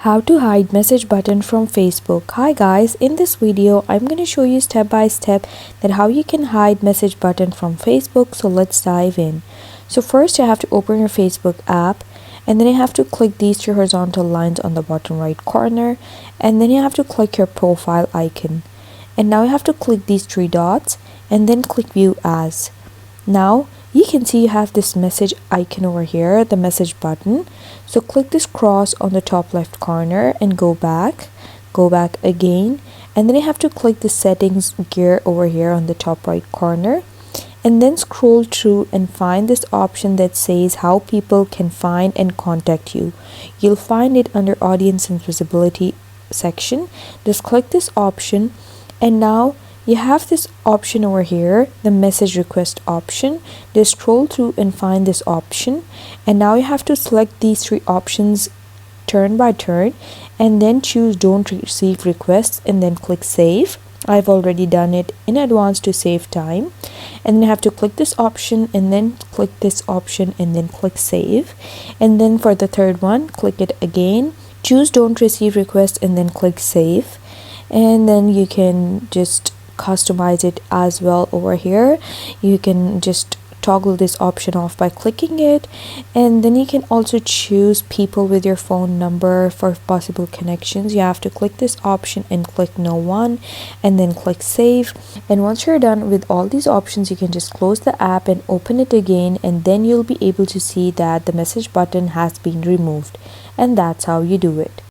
How to hide message button from Facebook. Hi guys, in this video I'm going to show you step by step that how you can hide message button from Facebook. So let's dive in. So first you have to open your Facebook app, and then you have to click these two horizontal lines on the bottom right corner, and then you have to click your profile icon, and now you have to click these three dots and then click view as. Now you can see you have this message icon over here, the message button. So click this cross on the top left corner and go back again, and then you have to click the settings gear over here on the top right corner, and then scroll through and find this option that says how people can find and contact you. You'll find it under audience and visibility section. Just click this option, and now you have this option over here, the message request option. Just scroll through and find this option, and now you have to select these three options turn by turn, and then choose don't receive requests and then click save. I've already done it in advance to save time, and then you have to click this option and then click this option and then click save. And then for the third one, click it again, choose don't receive requests and then click save. And then you can just customize it as well over here. You can just toggle this option off by clicking it, and then you can also choose people with your phone number for possible connections. You have to click this option and click no one and then click save. And once you're done with all these options, you can just close the app and open it again, and then you'll be able to see that the message button has been removed. And that's how you do it.